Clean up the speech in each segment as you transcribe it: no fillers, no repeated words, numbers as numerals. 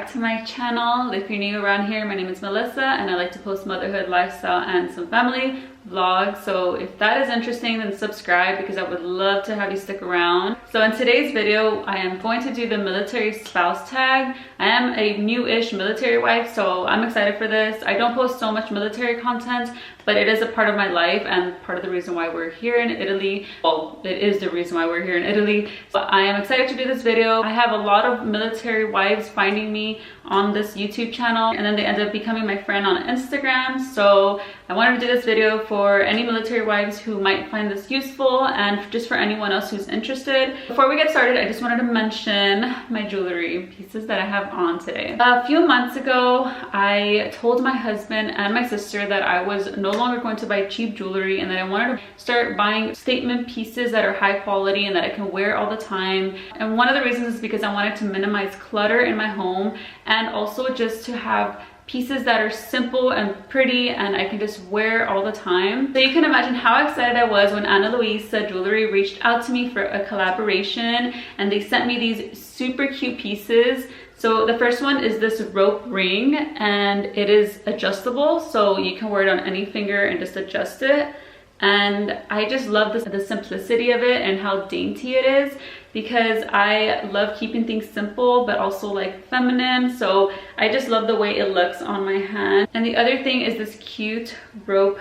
back to my channel. If you're new around here, my name is Melissa and I like to post motherhood, lifestyle, and some family vlogs. So if that is interesting, then subscribe because I would love to have you stick around. So in today's video, I am going to do the military spouse tag. I am a new-ish military wife, so I'm excited for this. I don't post so much military content, but it is a part of my life and part of the reason why we're here in Italy. Well, it is the reason why we're here in Italy. So I am excited to do this video. I have a lot of military wives finding me on this YouTube channel, and then they end up becoming my friend on Instagram. So I wanted to do this video for any military wives who might find this useful and just for anyone else who's interested. Before we get started, I just wanted to mention my jewelry pieces that I have on today. A few months ago, I told my husband and my sister that I was no longer going to buy cheap jewelry and that I wanted to start buying statement pieces that are high quality and that I can wear all the time. And one of the reasons is because I wanted to minimize clutter in my home and also just to have pieces that are simple and pretty and I can just wear all the time. So you can imagine how excited I was when Ana Luisa Jewelry reached out to me for a collaboration and they sent me these super cute pieces. So the first one is this rope ring and it is adjustable, so you can wear it on any finger and just adjust it. And I just love the simplicity of it and how dainty it is, because I love keeping things simple but also like feminine. So I just love the way it looks on my hand. And the other thing is this cute rope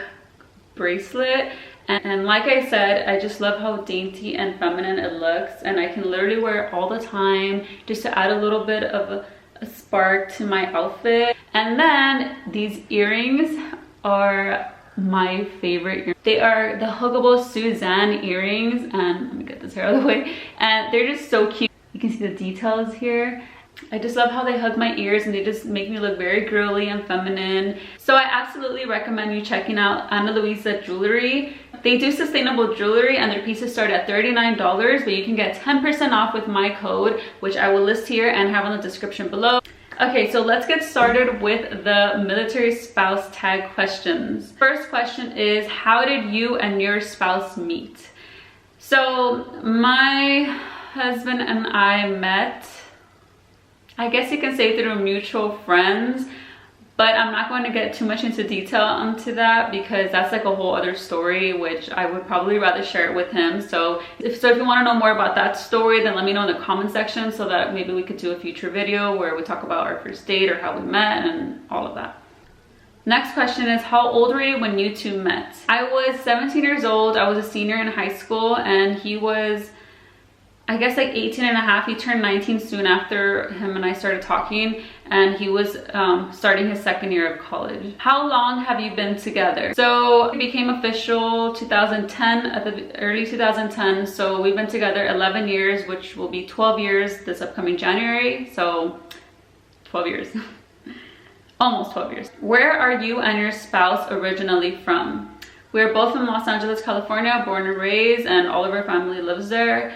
bracelet. And like I said, I just love how dainty and feminine it looks, and I can literally wear it all the time just to add a little bit of a spark to my outfit. And then these earrings are my favorite earrings. They are the huggable Suzanne earrings, and let me get this hair out of the way, and they're just so cute. You can see the details here. I just love how they hug my ears and they just make me look very girly and feminine. So I absolutely recommend you checking out Ana Luisa Jewelry. They do sustainable jewelry and their pieces start at $39, but you can get 10% off with my code, which I will list here and have on the description below. Okay, so let's get started with the military spouse tag questions. First question is, how did you and your spouse meet? So my husband and I met, I guess you can say, through mutual friends, but I'm not going to get too much into detail onto that because that's like a whole other story, which I would probably rather share it with him. So if you want to know more about that story, then let me know in the comment section so that maybe we could do a future video where we talk about our first date or how we met and all of that. Next question is, how old were you when you two met? I was 17 years old. I was a senior in high school and he was, I guess, like 18 and a half. He turned 19 soon after him and I started talking, and he was starting his second year of college. How long have you been together? So we became official 2010, at the early 2010. So we've been together 11 years, which will be 12 years this upcoming January. So 12 years, almost 12 years. Where are you and your spouse originally from? We're both from Los Angeles, California, born and raised, and all of our family lives there.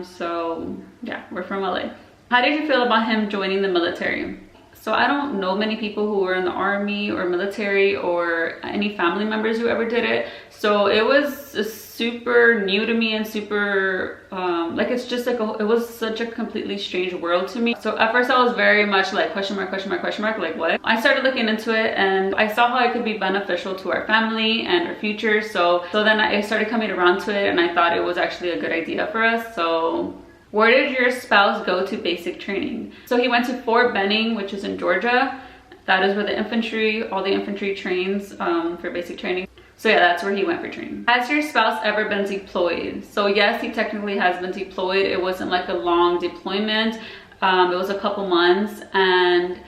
So yeah, we're from LA. How did you feel about him joining the military? So I don't know many people who were in the army or military or any family members who ever did it. So it was super new to me and super, like it's just like, it was such a completely strange world to me. So at first I was very much like question mark, question mark, question mark, like what? I started looking into it and I saw how it could be beneficial to our family and our future. So then I started coming around to it and I thought it was actually a good idea for us. So where did your spouse go to basic training? So he went to Fort Benning, which is in Georgia. That is where the infantry, all the infantry trains for basic training. So yeah, that's where he went for training. Has your spouse ever been deployed? So yes, he technically has been deployed. It wasn't like a long deployment. It was a couple months and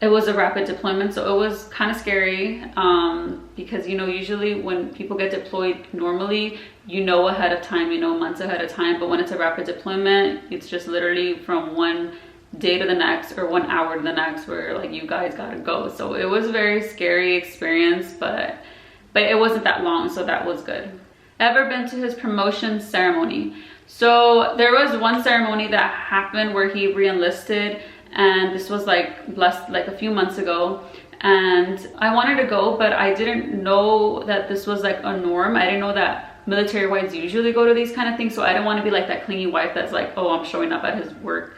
it was a rapid deployment. So it was kind of scary because, you know, usually when people get deployed normally, you know ahead of time, you know months ahead of time. But when it's a rapid deployment, it's just literally from one day to the next or 1 hour to the next where like you guys gotta go. So it was a very scary experience, but it wasn't that long, so that was good. Ever been to his promotion ceremony? So there was one ceremony that happened where he re-enlisted, and this was like a few months ago, and I wanted to go, but I didn't know that this was like a norm. I didn't know that military wives usually go to these kind of things, so I didn't want to be like that clingy wife that's like, oh, I'm showing up at his work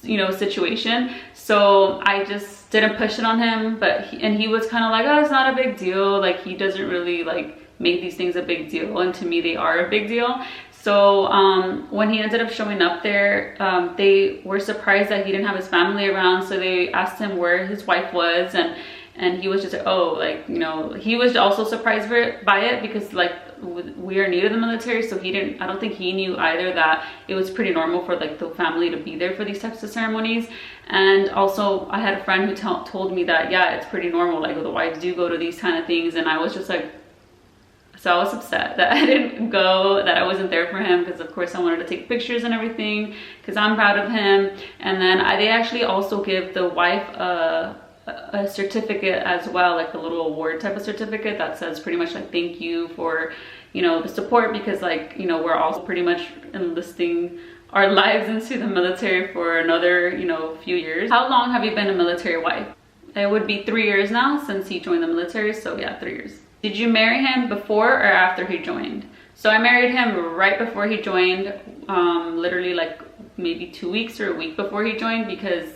situation. So I just didn't push it on him, but he was kind of like, oh, it's not a big deal. Like, he doesn't really like make these things a big deal, and to me they are a big deal. So when he ended up showing up there, they were surprised that he didn't have his family around. So they asked him where his wife was, and he was just like, oh, like, he was also surprised by it because like we are new to the military, so I don't think he knew either that it was pretty normal for like the family to be there for these types of ceremonies. And also I had a friend who told me that, yeah, it's pretty normal, like the wives do go to these kind of things. And I was just like, so I was upset that I didn't go, that I wasn't there for him, because of course I wanted to take pictures and everything because I'm proud of him. And then they actually also give the wife a certificate as well, like a little award type of certificate that says pretty much like thank you for the support, because like we're also pretty much enlisting our lives into the military for another few years. How long have you been a military wife? It would be 3 years now since he joined the military, so yeah, 3 years. Did you marry him before or after he joined? So I married him right before he joined, literally like maybe 2 weeks or a week before he joined, because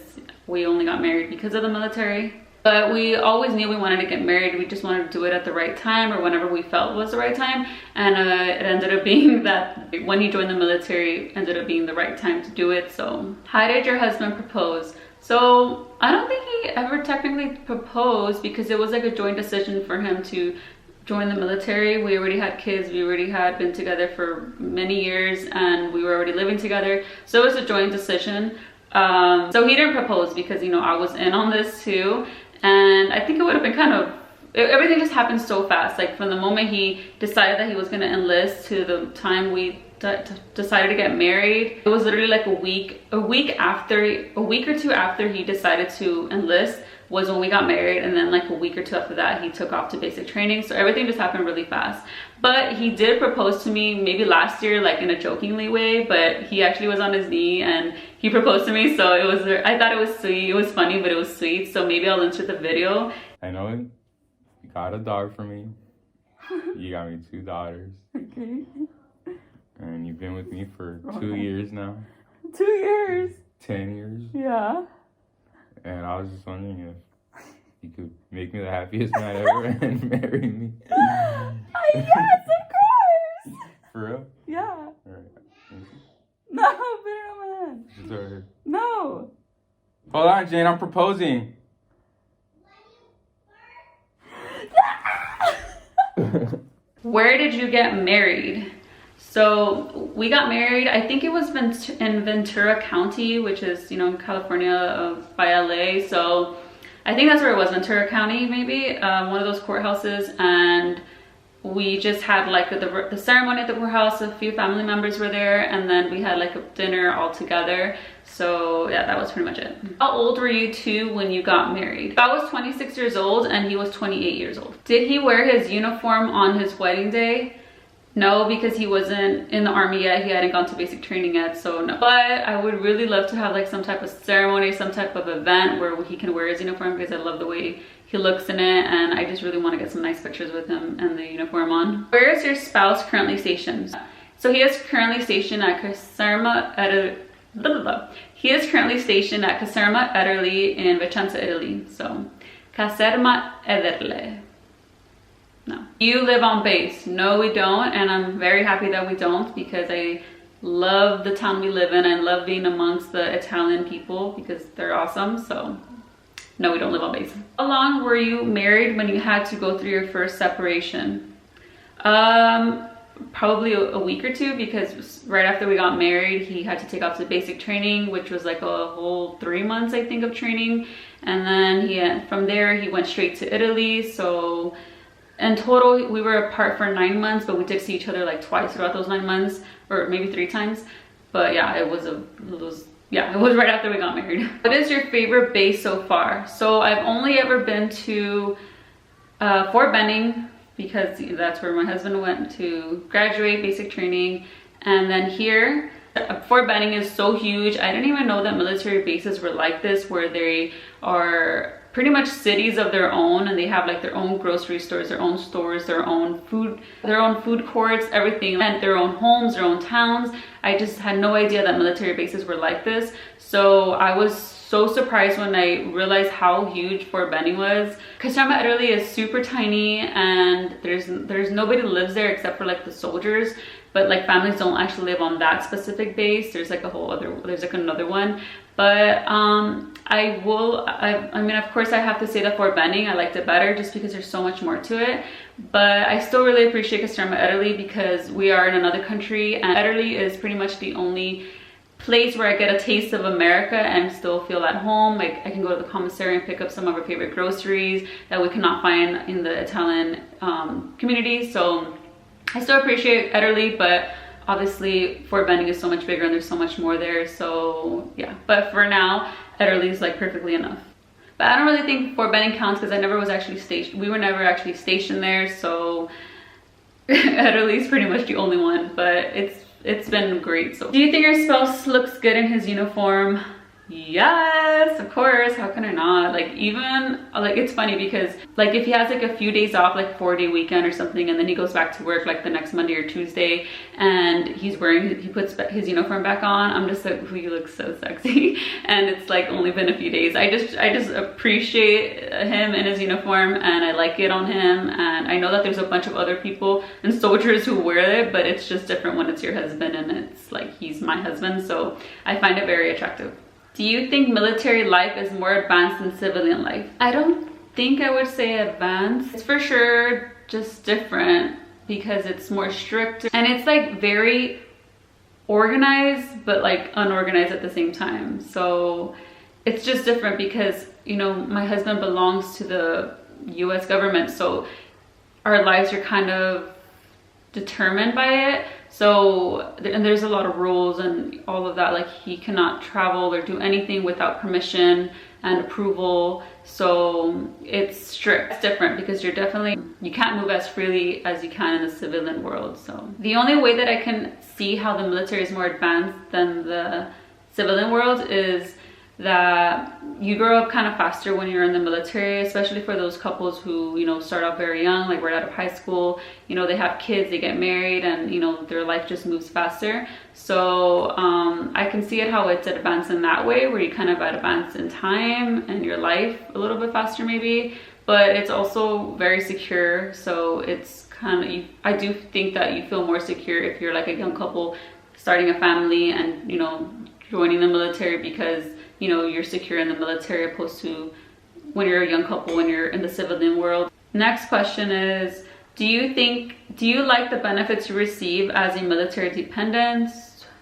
we only got married because of the military. But we always knew we wanted to get married. We just wanted to do it at the right time, or whenever we felt was the right time. And it ended up being that when he joined the military, ended up being the right time to do it. So how did your husband propose? So I don't think he ever technically proposed, because it was like a joint decision for him to join the military. We already had kids, we already had been together for many years, and we were already living together. So it was a joint decision. So he didn't propose because I was in on this too, and I think it would have been everything just happened so fast. Like from the moment he decided that he was going to enlist to the time we decided to get married, it was literally like a week or two after he decided to enlist was when we got married, and then like a week or two after that he took off to basic training. So everything just happened really fast. But he did propose to me maybe last year, like in a jokingly way, but he actually was on his knee and he proposed to me. So I thought it was sweet. It was funny, but it was sweet. So maybe I'll insert the video. I know you got a dog for me. You got me 2 daughters. Okay. And you've been with me for 2 years now. 2 years? 10 years. Yeah. And I was just wondering if you could make me the happiest man ever and marry me. Yes, of course. For real? Yeah. All right. No, put it on my hand. It's over here. No. Hold on, Jane. I'm proposing. Where did you get married? So we got married, I think it was in Ventura County, which is, in California by LA. So I think that's where it was, Ventura County, maybe, one of those courthouses. And we just had like the ceremony at the courthouse. A few family members were there, and then we had like a dinner all together. So yeah, that was pretty much it. How old were you two when you got married? I was 26 years old and he was 28 years old. Did he wear his uniform on his wedding day? No, because he wasn't in the army yet. He hadn't gone to basic training yet, so no. But I would really love to have like some type of ceremony, some type of event where he can wear his uniform, because I love the way he looks in it, and I just really want to get some nice pictures with him and the uniform on. Where is your spouse currently stationed? So he is currently stationed at Caserma Ederle in Vicenza, Italy. So Caserma Ederle. No. You live on base? No, we don't, and I'm very happy that we don't, because I love the town we live in. I love being amongst the Italian people because they're awesome. So no, we don't live on base. How long were you married when you had to go through your first separation? Probably a week or two, because right after we got married he had to take off to basic training, which was like a whole 3 months I think of training, and then from there he went straight to Italy. So in total, we were apart for 9 months, but we did see each other like twice throughout those 9 months, or maybe 3 times. But yeah, it was right after we got married. What is your favorite base so far? So I've only ever been to Fort Benning, because that's where my husband went to graduate basic training. And then here, Fort Benning is so huge. I didn't even know that military bases were like this, where they are pretty much cities of their own, and they have like their own grocery stores, their own food courts, everything, and their own homes, their own towns. I just had no idea that military bases were like this. So I was so surprised when I realized how huge Fort Benning was. Caserta, Italy is super tiny, and there's nobody lives there except for like the soldiers, but like families don't actually live on that specific base. There's like another one. But I mean, of course I have to say that Fort Benning, I liked it better just because there's so much more to it. But I still really appreciate Caserta, Italy, because we are in another country, and Italy is pretty much the only place where I get a taste of America and still feel at home. Like I can go to the commissary and pick up some of our favorite groceries that we cannot find in the Italian community. So I still appreciate Italy, but obviously Fort Benning is so much bigger and there's so much more there. So yeah, but for now, Italy is like perfectly enough. But I don't really think Fort Benning counts because I never was actually stationed. We were never actually stationed there, so Italy is pretty much the only one. But it's been great. So, do you think your spouse looks good in his uniform? Yes, of course. How can I not? Like, even like, it's funny because like if he has like a few days off, like 4-day weekend or something, and then he goes back to work like the next Monday or Tuesday, and he puts his uniform back on, I'm just like, oh, you look so sexy. And it's like only been a few days. I just appreciate him in his uniform, and I like it on him. And I know that there's a bunch of other people and soldiers who wear it, but it's just different when it's your husband, and it's like he's my husband, so I find it very attractive. Do you think military life is more advanced than civilian life? I don't think I would say advanced. It's for sure just different because it's more strict, and it's like very organized but like unorganized at the same time. So it's just different because, you know, my husband belongs to the US government, so our lives are kind of determined by it. So, and there's a lot of rules and all of that. Like he cannot travel or do anything without permission and approval. So it's strict. It's different because you can't move as freely as you can in the civilian world. So the only way that I can see how the military is more advanced than the civilian world is that you grow up kind of faster when you're in the military, especially for those couples who, you know, start off very young, like right out of high school, you know, they have kids, they get married, and, you know, their life just moves faster. So I can see it how it's advanced in that way, where you kind of advance in time and your life a little bit faster maybe, but it's also very secure. So it's kind of, I do think that you feel more secure if you're like a young couple starting a family and, you know, joining the military, because you know, you're secure in the military opposed to when you're a young couple, when you're in the civilian world. Next question is, do you like the benefits you receive as a military dependent?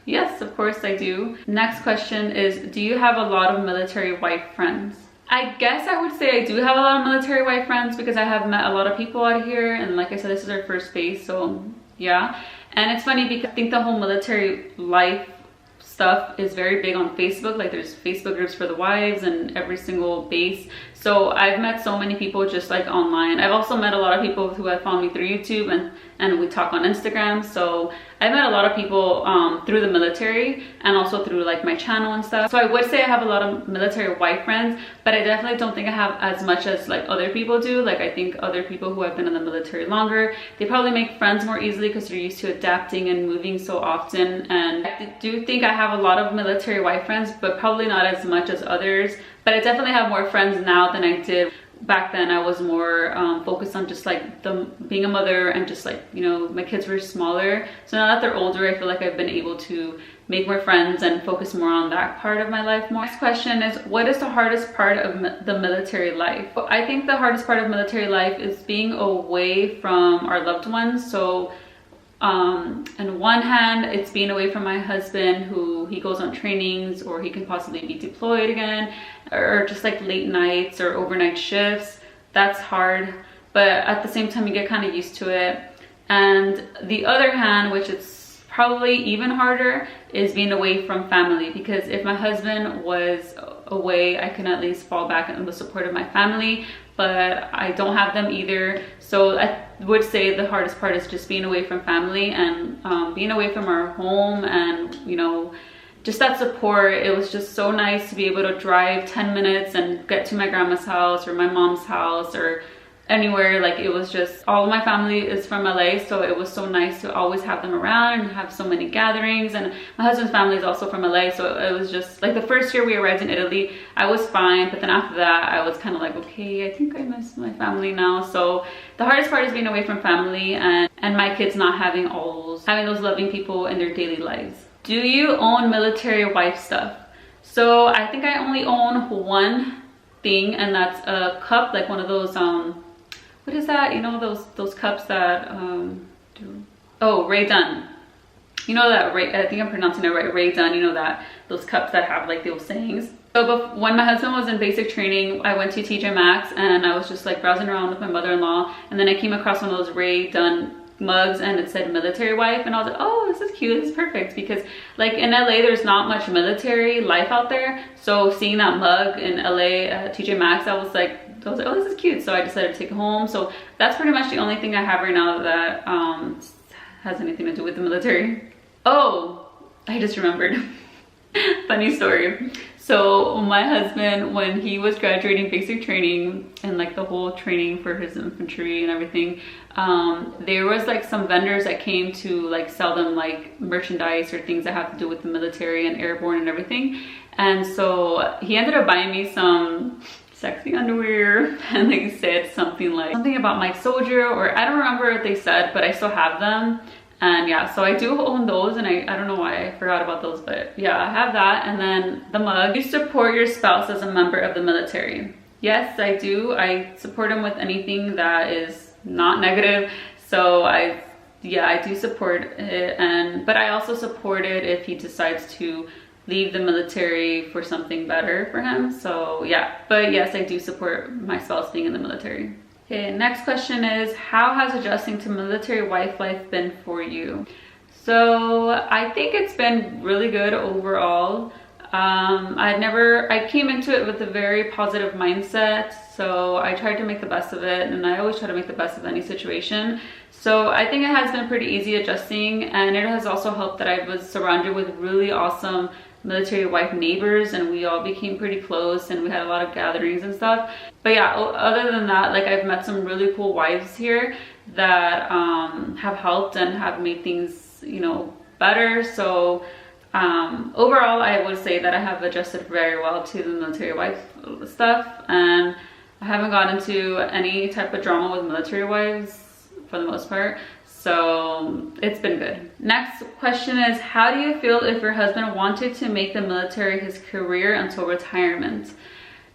Yes, of course I do. Next question is, do you have a lot of military wife friends? I guess I would say I do have a lot of military wife friends because I have met a lot of people out here, and like I said, this is our first base, so yeah. And it's funny because I think the whole military life stuff is very big on Facebook. Like there's Facebook groups for the wives and every single base. So I've met so many people just like online. I've also met a lot of people who have found me through YouTube, and we talk on Instagram. So I've met a lot of people through the military and also through like my channel and stuff. So I would say I have a lot of military wife friends, but I definitely don't think I have as much as like other people do. Like I think other people who have been in the military longer, they probably make friends more easily because they're used to adapting and moving so often. And I do think I have a lot of military wife friends, but probably not as much as others. But I definitely have more friends now than I did back then. I was more focused on just like being a mother, and just like, you know, my kids were smaller. So now that they're older, I feel like I've been able to make more friends and focus more on that part of my life more. Next question is, what is the hardest part of the military life? I think the hardest part of military life is being away from our loved ones. So on one hand, it's being away from my husband, who he goes on trainings, or he can possibly be deployed again, or just like late nights or overnight shifts. That's hard, but at the same time you get kind of used to it. And the other hand, which it's probably even harder, is being away from family, because if my husband was away, I can at least fall back on the support of my family, but I don't have them either. So I would say the hardest part is just being away from family and being away from our home, and, you know, just that support. It was just so nice to be able to drive 10 minutes and get to my grandma's house or my mom's house or anywhere. Like, it was just, all of my family is from LA, so it was so nice to always have them around and have so many gatherings. And my husband's family is also from LA, so it was just like the first year we arrived in Italy, I was fine, but then after that I was kind of like, okay, I think I miss my family now. So the hardest part is being away from family and my kids not having those loving people in their daily lives. Do you own military wife stuff? So I think I only own one thing, and that's a cup, like one of those what is that, you know, those cups that Ray Dunn, you know, that I think I'm pronouncing it right, Ray Dunn, you know, that those cups that have like those sayings. So when my husband was in basic training, I went to TJ Maxx and I was just like browsing around with my mother-in-law, and then I came across one of those Ray Dunn mugs and it said military wife, and I was like, oh, this is cute, this is perfect, because like in LA there's not much military life out there. So seeing that mug in LA at TJ Maxx, I was like, oh, this is cute. So I decided to take it home. So that's pretty much the only thing I have right now that has anything to do with the military. Oh, I just remembered. Funny story. So my husband, when he was graduating basic training and like the whole training for his infantry and everything, there was like some vendors that came to like sell them like merchandise or things that have to do with the military and airborne and everything. And so he ended up buying me some sexy underwear, and they said something about my soldier, or I don't remember what they said, but I still have them. And yeah, so I do own those, and I don't know why I forgot about those, but yeah, I have that. And then the mug. Do you support your spouse as a member of the military? Yes, I do. I support him with anything that is not negative. So I do support it, but I also support it if he decides to leave the military for something better for him. So yeah, but yes, I do support my spouse being in the military. Okay, next question is, how has adjusting to military wife life been for you? So I think it's been really good overall. I came into it with a very positive mindset, so I tried to make the best of it, and I always try to make the best of any situation. So I think it has been pretty easy adjusting, and it has also helped that I was surrounded with really awesome military wife neighbors, and we all became pretty close, and we had a lot of gatherings and stuff. But yeah, other than that, like, I've met some really cool wives here that have helped and have made things, you know, better. So overall, I would say that I have adjusted very well to the military wife stuff, and I haven't gotten into any type of drama with military wives for the most part. So it's been good. Next question is, how do you feel if your husband wanted to make the military his career until retirement?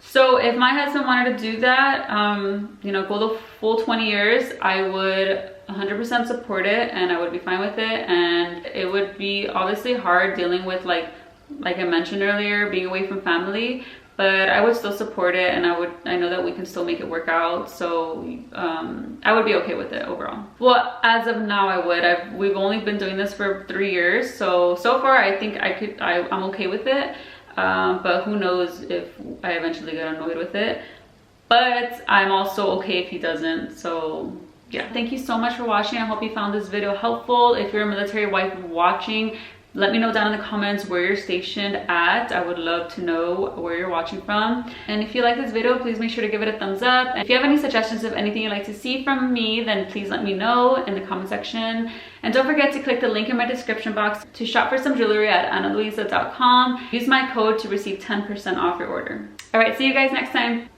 So if my husband wanted to do that, you know, go the full 20 years, I would 100% support it, and I would be fine with it. And it would be obviously hard dealing with, like I mentioned earlier, being away from family, but I would still support it, and I know that we can still make it work out. So I would be okay with it overall. Well, as of now, I would. We've only been doing this for 3 years, so far I think I'm okay with it. But who knows if I eventually get annoyed with it. But I'm also okay if he doesn't. So yeah, thank you so much for watching. I hope you found this video helpful. If you're a military wife watching, let me know down in the comments where you're stationed at. I would love to know where you're watching from. And if you like this video, please make sure to give it a thumbs up. And if you have any suggestions of anything you'd like to see from me, then please let me know in the comment section. And don't forget to click the link in my description box to shop for some jewelry at analuisa.com. Use my code to receive 10% off your order. All right, see you guys next time.